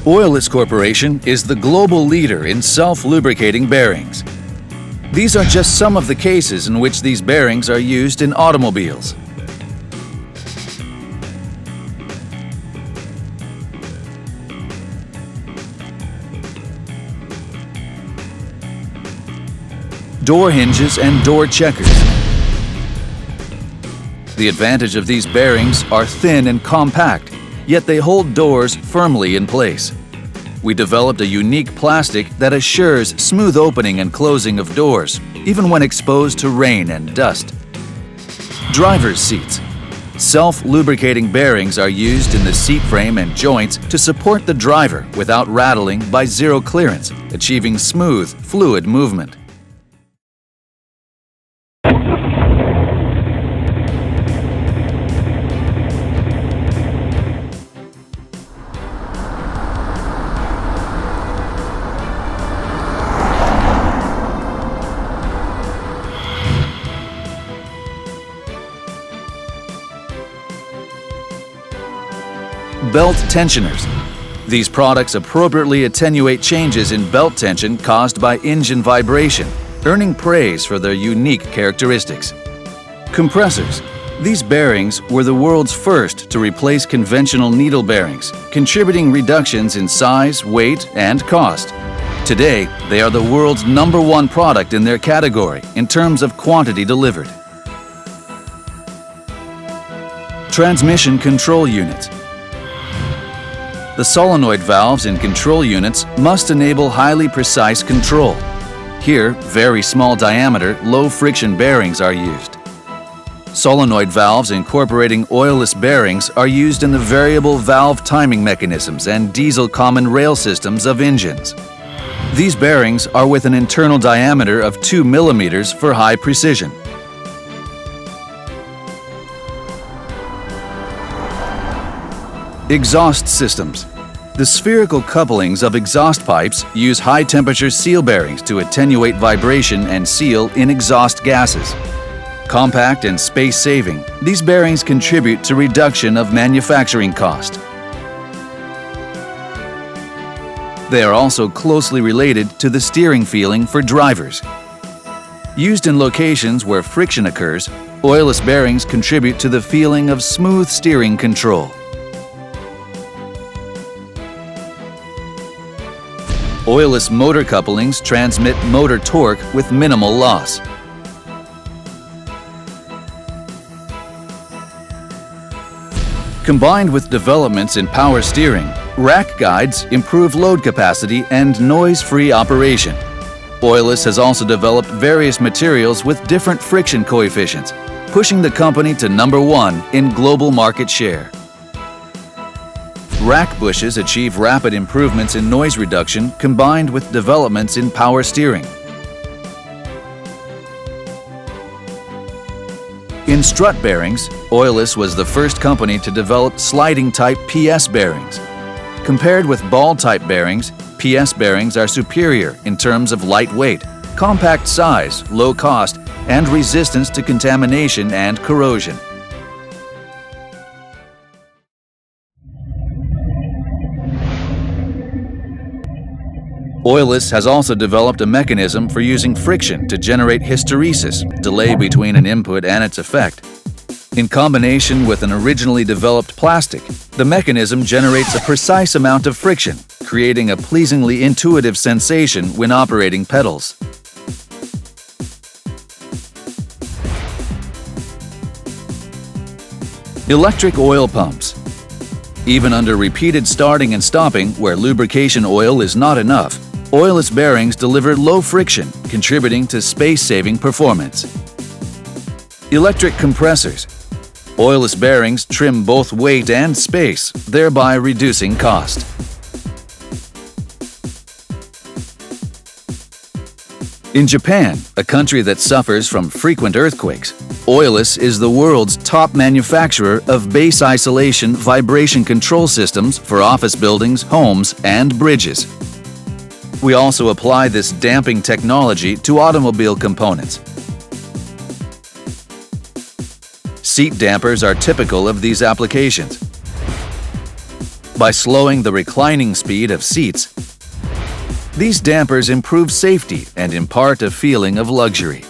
OILES Corporation is the global leader in self-lubricating bearings. These are just some of the cases in which these bearings are used in automobiles. Door hinges and door checkers. The advantage of these bearings are thin and compact, yet they hold doors firmly in place. We developed a unique plastic that assures smooth opening and closing of doors, even when exposed to rain and dust. Driver's seats. Self-lubricating bearings are used in the seat frame and joints to support the driver without rattling by zero clearance, achieving smooth, fluid movement. Belt tensioners. These products appropriately attenuate changes in belt tension caused by engine vibration, earning praise for their unique characteristics. Compressors. These bearings were the world's first to replace conventional needle bearings, contributing reductions in size, weight, and cost. Today, they are the world's #1 product in their category in terms of quantity delivered. Transmission control units. The solenoid valves in control units must enable highly precise control. Here, very small diameter, low friction bearings are used. Solenoid valves incorporating oilless bearings are used in the variable valve timing mechanisms and diesel common rail systems of engines. These bearings are with an internal diameter of 2 millimeters for high precision. Exhaust systems. The spherical couplings of exhaust pipes use high-temperature seal bearings to attenuate vibration and seal in exhaust gases. Compact and space-saving, these bearings contribute to reduction of manufacturing cost. They are also closely related to the steering feeling for drivers. Used in locations where friction occurs, oilless bearings contribute to the feeling of smooth steering control. Oilless motor couplings transmit motor torque with minimal loss. Combined with developments in power steering, rack guides improve load capacity and noise-free operation. OILES has also developed various materials with different friction coefficients, pushing the company to #1 in global market share. Rack bushes achieve rapid improvements in noise reduction combined with developments in power steering. In strut bearings, OILES was the first company to develop sliding-type PS bearings. Compared with ball-type bearings, PS bearings are superior in terms of lightweight, compact size, low cost, and resistance to contamination and corrosion. OILES has also developed a mechanism for using friction to generate hysteresis, delay between an input and its effect. In combination with an originally developed plastic, the mechanism generates a precise amount of friction, creating a pleasingly intuitive sensation when operating pedals. Electric oil pumps. Even under repeated starting and stopping where lubrication oil is not enough, oilless bearings deliver low friction, contributing to space-saving performance. Electric compressors. Oilless bearings trim both weight and space, thereby reducing cost. In Japan, a country that suffers from frequent earthquakes, OILES is the world's top manufacturer of base isolation vibration control systems for office buildings, homes, and bridges. We also apply this damping technology to automobile components. Seat dampers are typical of these applications. By slowing the reclining speed of seats, these dampers improve safety and impart a feeling of luxury.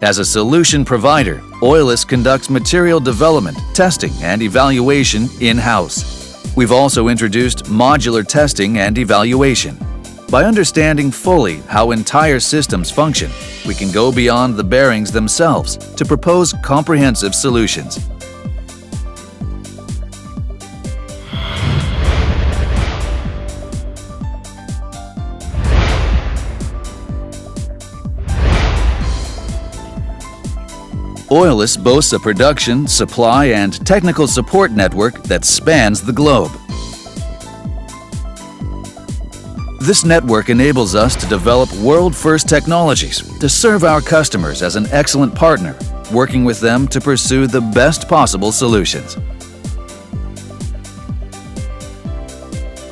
As a solution provider, OILES conducts material development, testing, and evaluation in-house. We've also introduced modular testing and evaluation. By understanding fully how entire systems function, we can go beyond the bearings themselves to propose comprehensive solutions. OILES boasts a production, supply, and technical support network that spans the globe. This network enables us to develop world-first technologies to serve our customers as an excellent partner, working with them to pursue the best possible solutions.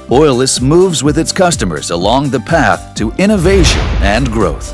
OILES moves with its customers along the path to innovation and growth.